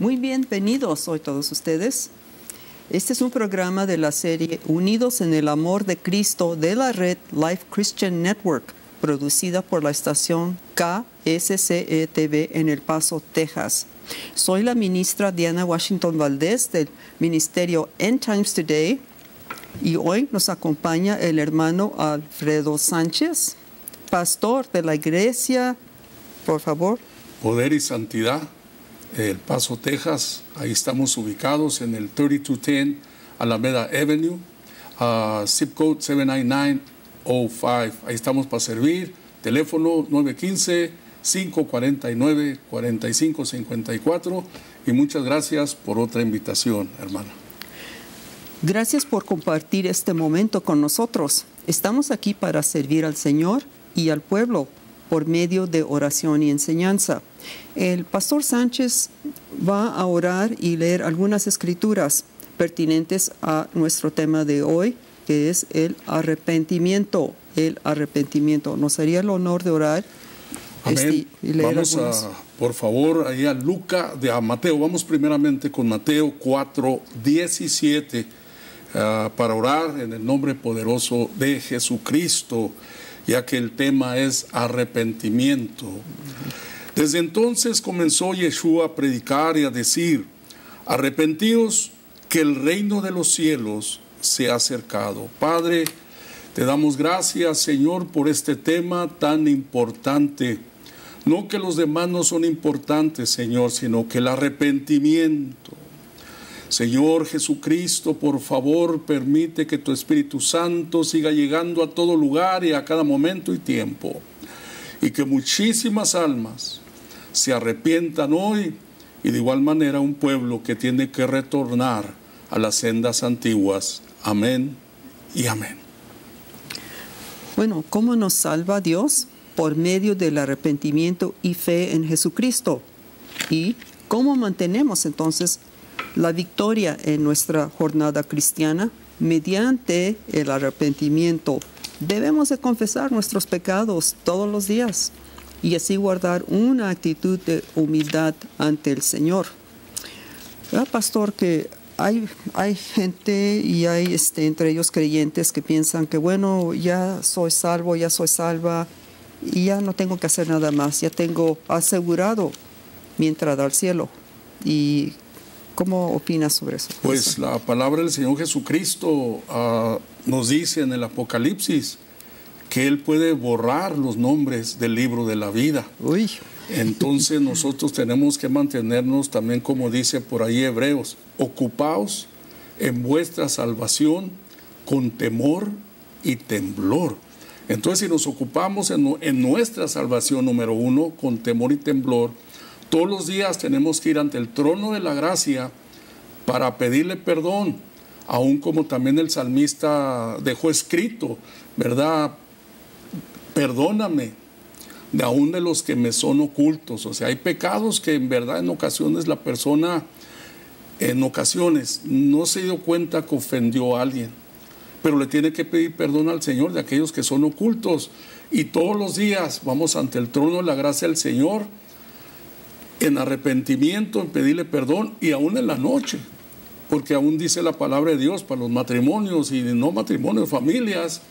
Muy bienvenidos hoy todos ustedes. Este es un programa de la serie Unidos en el Amor de Cristo de la red Life Christian Network, producida por la estación KSCE-TV en El Paso, Texas. Soy la ministra Diana Washington Valdés del ministerio End Times Today y hoy nos acompaña el hermano Alfredo Sánchez, pastor de la iglesia, por favor. Poder y Santidad, El Paso, Texas. Ahí estamos ubicados en el 3210 Alameda Avenue, zip code 79905. Ahí estamos para servir. Teléfono 915-549-4554. Y muchas gracias por otra invitación, hermana. Gracias por compartir este momento con nosotros. Estamos aquí para servir al Señor y al pueblo por medio de oración y enseñanza. El pastor Sánchez va a orar y leer algunas escrituras pertinentes a nuestro tema de hoy, que es el arrepentimiento. El arrepentimiento. Nos haría el honor de orar. Amén. Y leer Vamos por favor, ahí a Mateo. Vamos primeramente con Mateo 4:17 para orar en el nombre poderoso de Jesucristo, ya que el tema es arrepentimiento. Desde entonces comenzó Yeshua a predicar y a decir: arrepentíos, que el reino de los cielos se ha acercado. Padre, te damos gracias, Señor, por este tema tan importante. No que los demás no son importantes, Señor, sino que el arrepentimiento. Señor Jesucristo, por favor, permite que tu Espíritu Santo siga llegando a todo lugar y a cada momento y tiempo. Y que muchísimas almas se arrepientan hoy, y de igual manera un pueblo que tiene que retornar a las sendas antiguas. Amén y amén. Bueno, ¿cómo nos salva Dios? Por medio del arrepentimiento y fe en Jesucristo. ¿Y cómo mantenemos entonces la victoria en nuestra jornada cristiana? Mediante el arrepentimiento. Debemos de confesar nuestros pecados todos los días y así guardar una actitud de humildad ante el Señor. Pastor, que hay gente y hay entre ellos creyentes que piensan que bueno, ya soy salvo, ya soy salva y ya no tengo que hacer nada más, ya tengo asegurado mi entrada al cielo. ¿Y cómo opinas sobre eso? Pues la palabra del Señor Jesucristo nos dice en el Apocalipsis que Él puede borrar los nombres del libro de la vida. Uy. Entonces nosotros tenemos que mantenernos también, como dice por ahí Hebreos, ocupaos en vuestra salvación con temor y temblor. Entonces, si nos ocupamos en nuestra salvación, número uno, con temor y temblor, todos los días tenemos que ir ante el trono de la gracia para pedirle perdón, aún como también el salmista dejó escrito, ¿verdad? Perdóname, de aún de los que me son ocultos. O sea, hay pecados que en verdad en ocasiones la persona, en ocasiones, no se dio cuenta que ofendió a alguien, pero le tiene que pedir perdón al Señor de aquellos que son ocultos. Y todos los días vamos ante el trono de la gracia del Señor, en arrepentimiento, en pedirle perdón, y aún en la noche, porque aún dice la palabra de Dios para los matrimonios y no matrimonios, familias,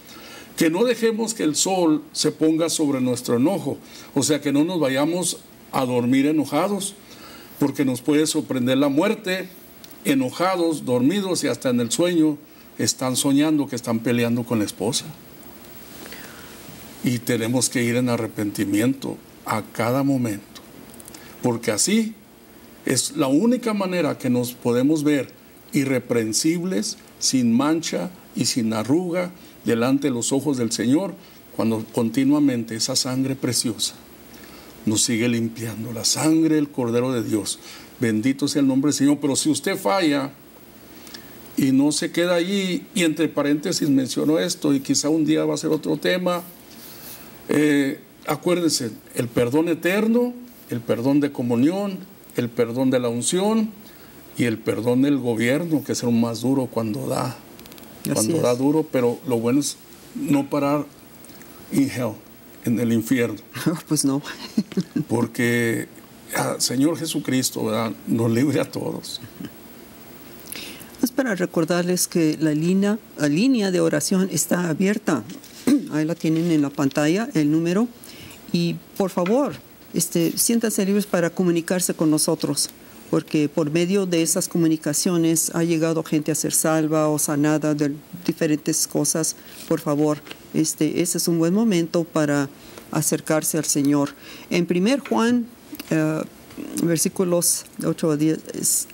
que no dejemos que el sol se ponga sobre nuestro enojo. O sea, que no nos vayamos a dormir enojados, porque nos puede sorprender la muerte, enojados, dormidos, y hasta en el sueño están soñando que están peleando con la esposa. Y tenemos que ir en arrepentimiento a cada momento, porque así es la única manera que nos podemos ver irreprensibles, sin mancha y sin arruga delante de los ojos del Señor, cuando continuamente esa sangre preciosa nos sigue limpiando, la sangre del Cordero de Dios. Bendito sea el nombre del Señor. Pero si usted falla y no se queda allí, y entre paréntesis menciono esto, y quizá un día va a ser otro tema, acuérdense, el perdón eterno, el perdón de comunión, el perdón de la unción y el perdón del gobierno, que es el más duro cuando da duro, pero lo bueno es no parar en hell, en el infierno. Pues no. Porque Señor Jesucristo, ¿verdad?, nos libre a todos. Es para recordarles que la línea de oración está abierta. Ahí la tienen en la pantalla, el número. Y por favor, siéntanse libres para comunicarse con nosotros, porque por medio de esas comunicaciones ha llegado gente a ser salva o sanada de diferentes cosas. Por favor, ese es un buen momento para acercarse al Señor. En 1 Juan, versículos 8 a 10,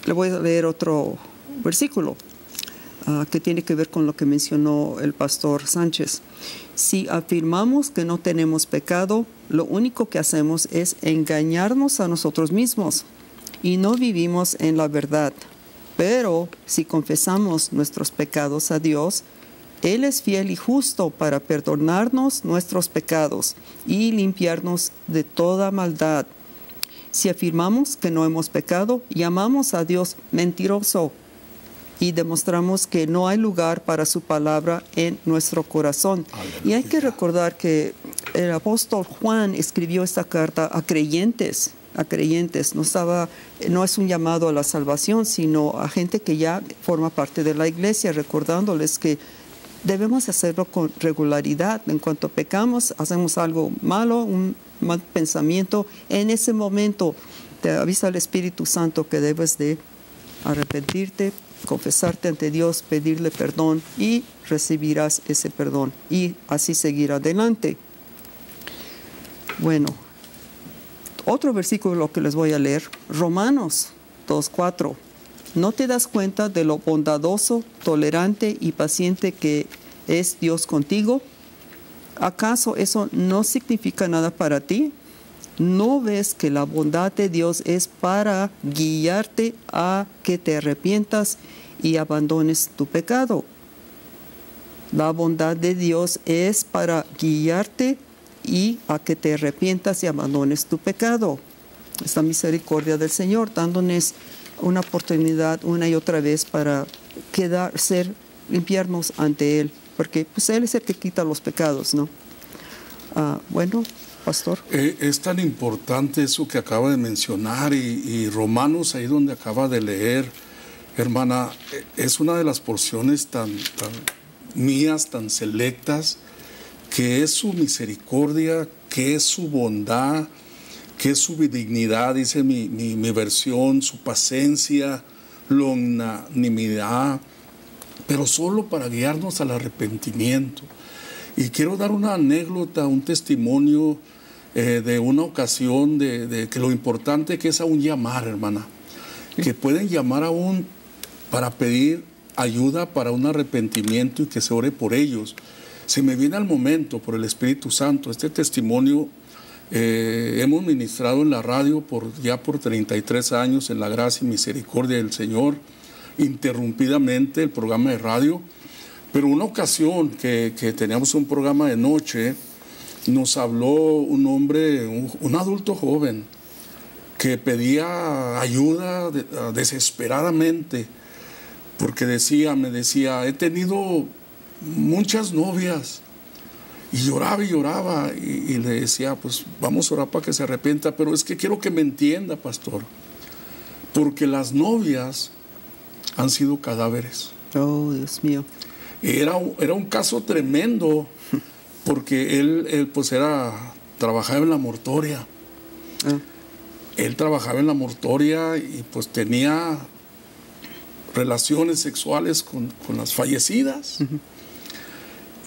le voy a leer otro versículo que tiene que ver con lo que mencionó el pastor Sánchez. Si afirmamos que no tenemos pecado, lo único que hacemos es engañarnos a nosotros mismos y no vivimos en la verdad. Pero si confesamos nuestros pecados a Dios, Él es fiel y justo para perdonarnos nuestros pecados y limpiarnos de toda maldad. Si afirmamos que no hemos pecado, llamamos a Dios mentiroso y demostramos que no hay lugar para su palabra en nuestro corazón. Aleluya. Y hay que recordar que el apóstol Juan escribió esta carta a creyentes. No es un llamado a la salvación, sino a gente que ya forma parte de la iglesia, recordándoles que debemos hacerlo con regularidad. En cuanto pecamos, hacemos algo malo, un mal pensamiento, en ese momento te avisa el Espíritu Santo que debes de arrepentirte, confesarte ante Dios, pedirle perdón y recibirás ese perdón y así seguir adelante. Bueno, otro versículo que les voy a leer, Romanos 2:4. ¿No te das cuenta de lo bondadoso, tolerante y paciente que es Dios contigo? ¿Acaso eso no significa nada para ti? ¿No ves que la bondad de Dios es para guiarte a que te arrepientas y abandones tu pecado? La bondad de Dios es para guiarte y a que te arrepientas y abandones tu pecado. Esta misericordia del Señor dándonos una oportunidad una y otra vez para limpiarnos ante Él, porque pues Él es el que quita los pecados, ¿no? Bueno, pastor. Es tan importante eso que acaba de mencionar y Romanos, ahí donde acaba de leer, hermana, es una de las porciones tan mías, tan selectas, que es su misericordia, que es su bondad, que es su benignidad, dice mi versión, su paciencia, longanimidad, pero solo para guiarnos al arrepentimiento. Y quiero dar una anécdota, un testimonio de una ocasión de que lo importante que es aún llamar, hermana, que pueden llamar aún para pedir ayuda para un arrepentimiento y que se ore por ellos. Se me viene al momento por el Espíritu Santo este testimonio. Hemos ministrado en la radio ya por 33 años en la gracia y misericordia del Señor, interrumpidamente el programa de radio, pero una ocasión que teníamos un programa de noche, nos habló un hombre, un adulto joven, que pedía ayuda desesperadamente, porque me decía, he tenido muchas novias, y lloraba, y le decía, pues vamos a orar para que se arrepienta, pero es que quiero que me entienda, pastor, porque las novias han sido cadáveres. Oh, Dios mío. Era un caso tremendo, porque él pues trabajaba en la mortoria. Él trabajaba en la mortoria y pues tenía relaciones sexuales con las fallecidas. Uh-huh.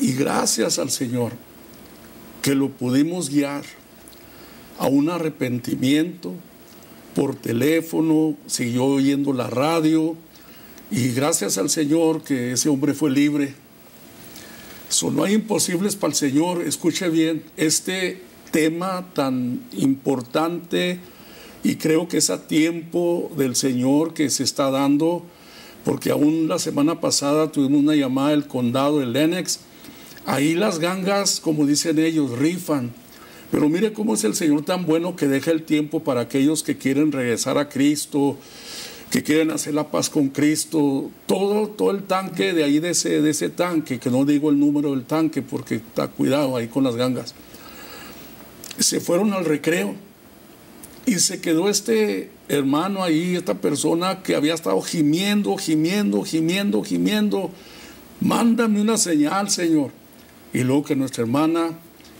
Y gracias al Señor que lo pudimos guiar a un arrepentimiento por teléfono, siguió oyendo la radio y gracias al Señor que ese hombre fue libre. No hay imposibles para el Señor. Escuche bien, este tema tan importante y creo que es a tiempo del Señor que se está dando, porque aún la semana pasada tuvimos una llamada del condado de Lenox. Ahí las gangas, como dicen ellos, rifan. Pero mire cómo es el Señor tan bueno que deja el tiempo para aquellos que quieren regresar a Cristo, que quieren hacer la paz con Cristo. Todo el tanque de ahí, de ese tanque, que no digo el número del tanque porque está cuidado ahí con las gangas, se fueron al recreo. Y se quedó este hermano ahí, esta persona que había estado gimiendo, gimiendo, gimiendo, gimiendo. Mándame una señal, Señor. Y luego que nuestra hermana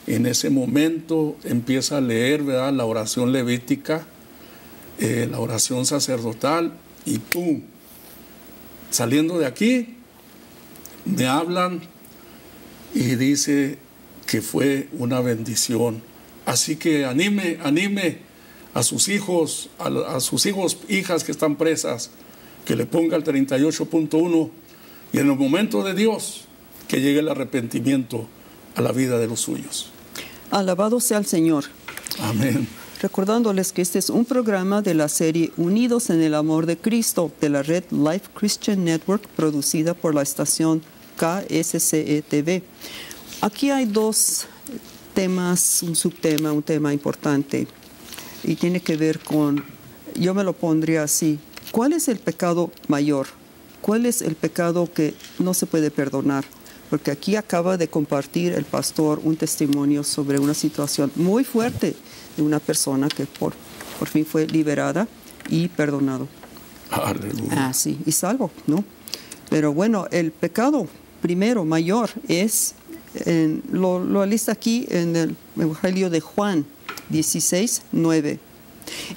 en ese momento empieza a leer, ¿verdad?, la oración levítica, la oración sacerdotal, y ¡pum! Saliendo de aquí, me hablan y dice que fue una bendición. Así que anime a sus hijos, hijas que están presas, que le ponga el 38.1, y en el momento de Dios, que llegue el arrepentimiento a la vida de los suyos. Alabado sea el Señor. Amén. Recordándoles que este es un programa de la serie Unidos en el Amor de Cristo, de la red Life Christian Network, producida por la estación KSCE TV. Aquí hay dos temas, un subtema, un tema importante, y tiene que ver con, yo me lo pondría así: ¿cuál es el pecado mayor? ¿Cuál es el pecado que no se puede perdonar? Porque aquí acaba de compartir el pastor un testimonio sobre una situación muy fuerte de una persona que por fin fue liberada y perdonado. Aleluya. Ah, sí, y salvo, ¿no? Pero bueno, el pecado primero, mayor, es, lo lista aquí en el Evangelio de Juan 16:9.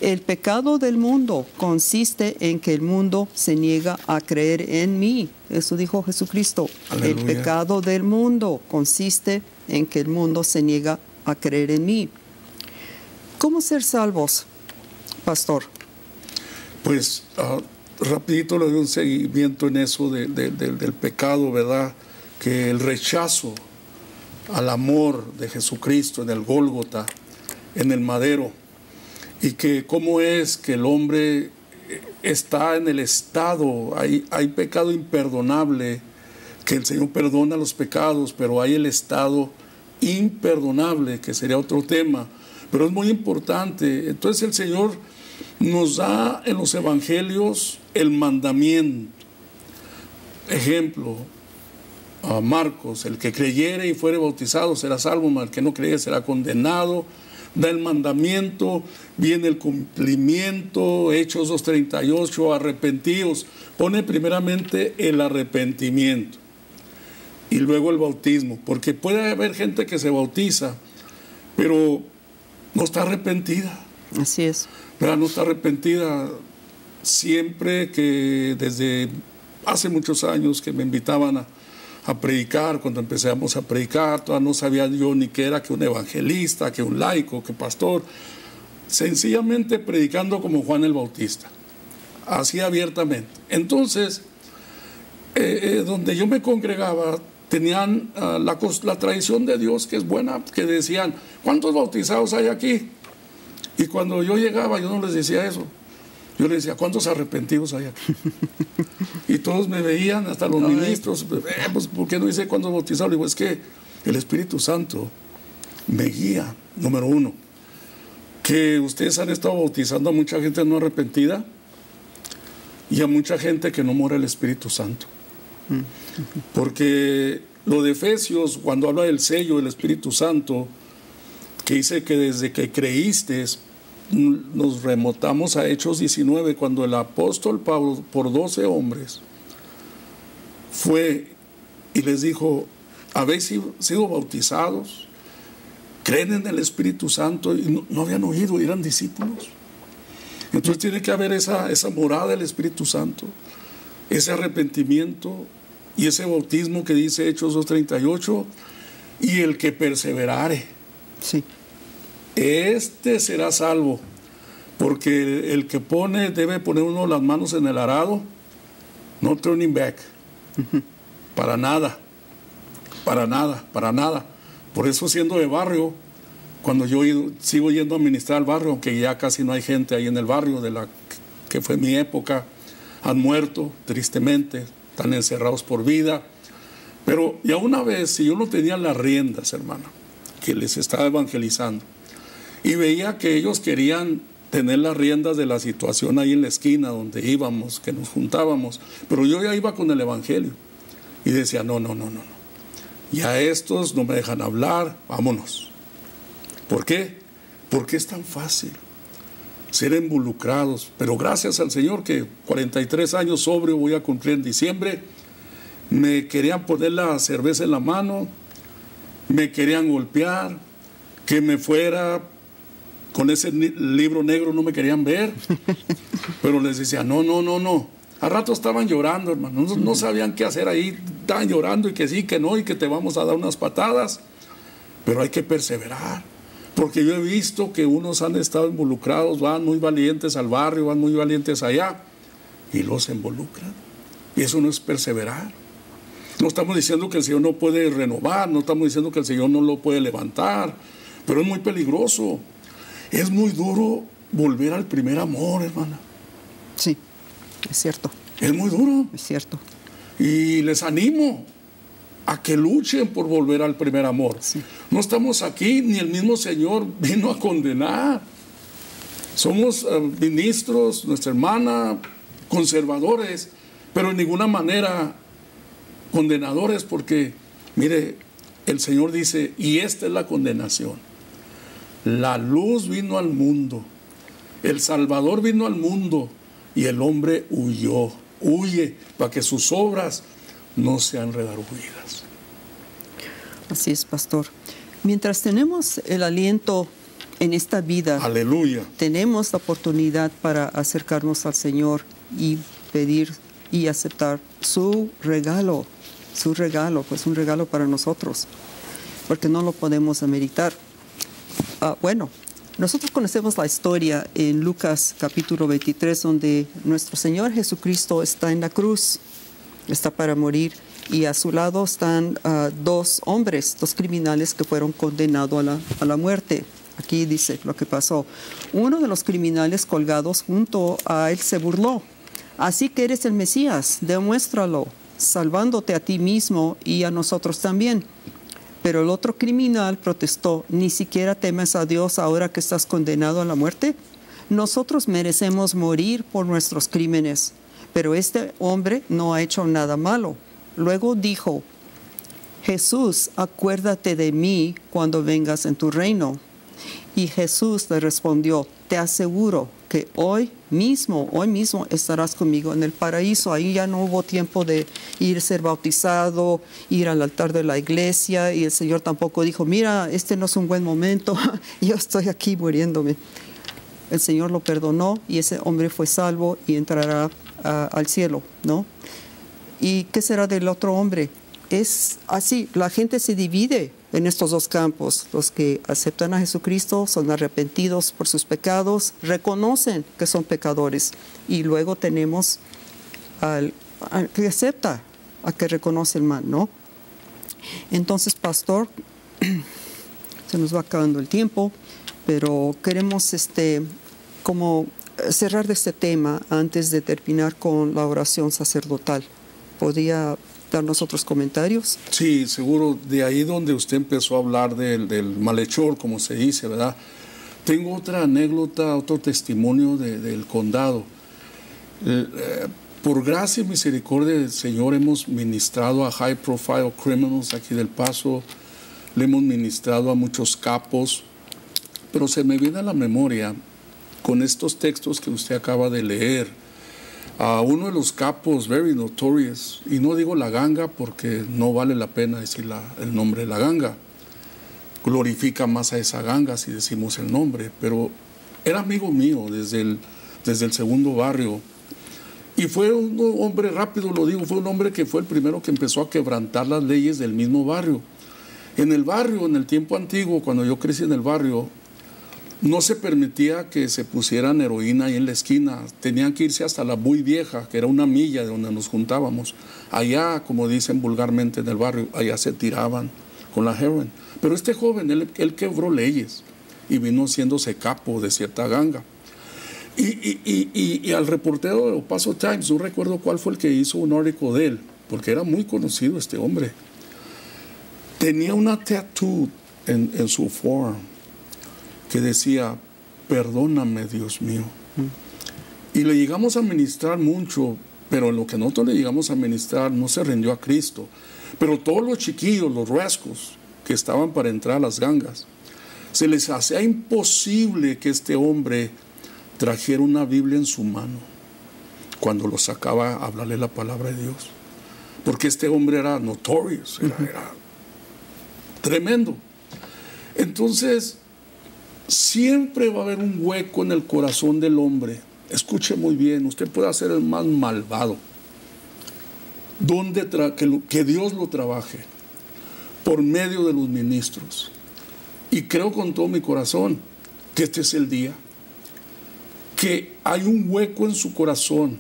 El pecado del mundo consiste en que el mundo se niega a creer en mí. Eso dijo Jesucristo. Aleluya. El pecado del mundo consiste en que el mundo se niega a creer en mí. ¿Cómo ser salvos, pastor? Pues rapidito le doy un seguimiento en eso del pecado, ¿verdad? Que el rechazo al amor de Jesucristo en el Gólgota, en el madero, y que cómo es que el hombre está en el estado, hay pecado imperdonable, que el Señor perdona los pecados, pero hay el estado imperdonable, que sería otro tema, pero es muy importante. Entonces el Señor nos da en los evangelios el mandamiento. Ejemplo, a Marcos: el que creyere y fuere bautizado será salvo, mas el que no creyere será condenado. Da el mandamiento, viene el cumplimiento, Hechos 2:38, arrepentidos. Pone primeramente el arrepentimiento y luego el bautismo, porque puede haber gente que se bautiza, pero no está arrepentida. Así es. Pero no está arrepentida. Siempre que desde hace muchos años que me invitaban a predicar, cuando empezamos a predicar, todavía no sabía yo ni qué era que un evangelista, que un laico, que pastor. Sencillamente predicando como Juan el Bautista, así abiertamente. Entonces, donde yo me congregaba, tenían la tradición de Dios, que es buena, que decían: ¿cuántos bautizados hay aquí? Y cuando yo llegaba, yo no les decía eso. Yo les decía: ¿cuántos arrepentidos hay aquí? Y todos me veían, hasta los ministros, pues, ¿por qué no dice cuántos bautizados? Le digo: es que el Espíritu Santo me guía. Número uno, que ustedes han estado bautizando a mucha gente no arrepentida y a mucha gente que no mora el Espíritu Santo. Porque lo de Efesios, cuando habla del sello del Espíritu Santo, que dice que desde que creíste, nos remontamos a Hechos 19, cuando el apóstol Pablo, por 12 hombres, fue y les dijo: ¿habéis sido bautizados? ¿Creen en el Espíritu Santo? Y no habían oído, eran discípulos. Entonces tiene que haber esa morada del Espíritu Santo, ese arrepentimiento y ese bautismo que dice Hechos 2:38, y el que perseverare. Sí. Este será salvo, porque el que debe poner uno las manos en el arado, no turning back, para nada, para nada, para nada. Por eso, siendo de barrio, cuando yo sigo yendo a ministrar al barrio, aunque ya casi no hay gente ahí en el barrio que fue mi época, han muerto tristemente, están encerrados por vida. Pero ya una vez, si yo no tenía las riendas, hermano, que les estaba evangelizando, y veía que ellos querían tener las riendas de la situación ahí en la esquina donde íbamos, que nos juntábamos, pero yo ya iba con el evangelio y decía: no, ya estos no me dejan hablar, vámonos. ¿Por qué? Porque es tan fácil. ser involucrados. Pero gracias al Señor que 43 años sobrio voy a cumplir en diciembre. Me querían poner la cerveza en la mano, me querían golpear, que me fuera con ese libro negro, no me querían ver. Pero les decía, no. A rato estaban llorando, hermano, no sabían qué hacer ahí, estaban llorando y que sí, que no, y que te vamos a dar unas patadas. Pero hay que perseverar, porque yo he visto que unos han estado involucrados, van muy valientes al barrio, van muy valientes allá, y los involucran. Y eso no es perseverar. No estamos diciendo que el Señor no puede renovar, no estamos diciendo que el Señor no lo puede levantar, pero es muy peligroso. Es muy duro volver al primer amor, hermana. Sí, es cierto. Es muy duro. Es cierto. Y les animo a que luchen por volver al primer amor. Sí. No estamos aquí, ni el mismo Señor vino a condenar. Somos ministros, nuestra hermana, conservadores, pero en ninguna manera condenadores, porque, mire, el Señor dice, y esta es la condenación. La luz vino al mundo, el Salvador vino al mundo, y el hombre huyó. Huye para que sus obras no sean redargüidas. Así es, pastor. Mientras tenemos el aliento en esta vida, Aleluya, tenemos la oportunidad para acercarnos al Señor y pedir y aceptar su regalo, pues un regalo para nosotros, porque no lo podemos ameritar. Bueno, nosotros conocemos la historia en Lucas capítulo 23, donde nuestro Señor Jesucristo está en la cruz, está para morir, y a su lado están dos hombres, dos criminales que fueron condenados a la muerte. Aquí dice lo que pasó. Uno de los criminales colgados junto a él se burló. Así que eres el Mesías, demuéstralo, salvándote a ti mismo y a nosotros también. Pero el otro criminal protestó, ¿ni siquiera temes a Dios ahora que estás condenado a la muerte? Nosotros merecemos morir por nuestros crímenes, pero este hombre no ha hecho nada malo. Luego dijo, Jesús, acuérdate de mí cuando vengas en tu reino. Y Jesús le respondió, te aseguro que hoy mismo estarás conmigo en el paraíso. Ahí ya no hubo tiempo de ir a ser bautizado, ir al altar de la iglesia, y el Señor tampoco dijo, mira, este no es un buen momento, yo estoy aquí muriéndome. El Señor lo perdonó y ese hombre fue salvo y entrará al cielo, ¿no? ¿Y qué será del otro hombre? Es así, la gente se divide en estos dos campos. Los que aceptan a Jesucristo son arrepentidos por sus pecados, reconocen que son pecadores. Y luego tenemos al que acepta, a que reconoce el mal, ¿no? Entonces, pastor, se nos va acabando el tiempo, pero queremos como cerrar de este tema antes de terminar con la oración sacerdotal. ¿Podría darnos otros comentarios? Sí, seguro, de ahí donde usted empezó a hablar del malhechor, como se dice, ¿verdad? Tengo otra anécdota, otro testimonio del condado. Por gracia y misericordia del Señor hemos ministrado a high profile criminals aquí del Paso, le hemos ministrado a muchos capos, pero se me viene a la memoria con estos textos que usted acaba de leer, a uno de los capos very notorious, y no digo la ganga porque no vale la pena decir el nombre de la ganga, glorifica más a esa ganga si decimos el nombre, pero era amigo mío desde el segundo barrio, y fue un hombre, rápido lo digo, fue un hombre que fue el primero que empezó a quebrantar las leyes del mismo barrio. En el barrio, en el tiempo antiguo, cuando yo crecí en el barrio, no se permitía que se pusieran heroína ahí en la esquina. Tenían que irse hasta la Muy Vieja, que era una milla de donde nos juntábamos. Allá, como dicen vulgarmente en el barrio, allá se tiraban con la heroína. Pero este joven, él quebró leyes y vino siéndose capo de cierta ganga. Y al reportero de El Paso Times, no recuerdo cuál fue el que hizo un artículo de él, porque era muy conocido este hombre. Tenía una tattoo en su forearm que decía, perdóname, Dios mío. Y le llegamos a ministrar mucho, pero en lo que nosotros le llegamos a ministrar no se rindió a Cristo. Pero todos los chiquillos, los rascos que estaban para entrar a las gangas, se les hacía imposible que este hombre trajera una Biblia en su mano cuando lo sacaba a hablarle la palabra de Dios. Porque este hombre era notorious, era tremendo. Entonces, siempre va a haber un hueco en el corazón del hombre. Escuche muy bien, usted puede ser el más malvado. Que Dios lo trabaje por medio de los ministros. Y creo con todo mi corazón que este es el día. Que hay un hueco en su corazón,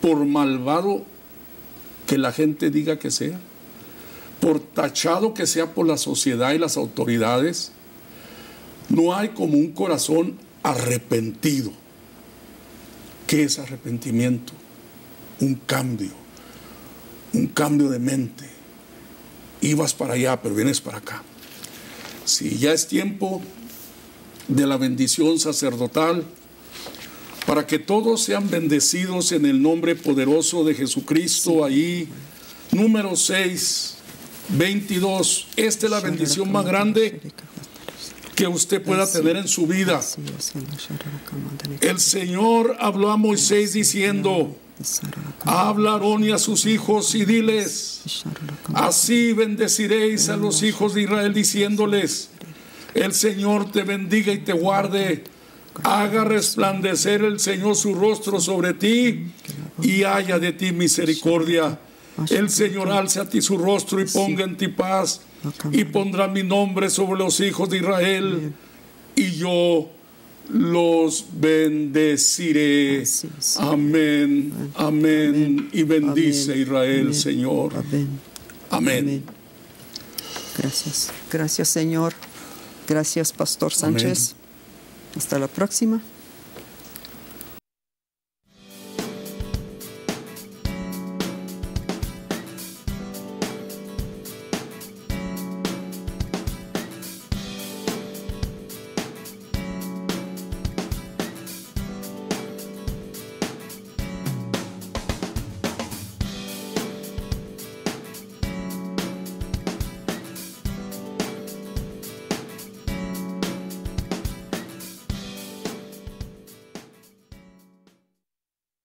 por malvado que la gente diga que sea, por tachado que sea por la sociedad y las autoridades. No hay como un corazón arrepentido. ¿Qué es arrepentimiento? Un cambio de mente. Ibas para allá, pero vienes para acá. Si ya es tiempo de la bendición sacerdotal, para que todos sean bendecidos en el nombre poderoso de Jesucristo. Ahí, número 6, 22. Esta es la bendición más grande que usted pueda tener en su vida. El Señor habló a Moisés diciendo: habla a Aarón y a sus hijos y diles: así bendeciréis a los hijos de Israel, diciéndoles: el Señor te bendiga y te guarde, haga resplandecer el Señor su rostro sobre ti y haya de ti misericordia. El Señor alce a ti su rostro y ponga en ti paz, y pondrá mi nombre sobre los hijos de Israel, y yo los bendeciré. Amén, amén. Y bendice Israel, Señor. Amén. Gracias. Gracias, Señor. Gracias, Pastor Sánchez. Hasta la próxima.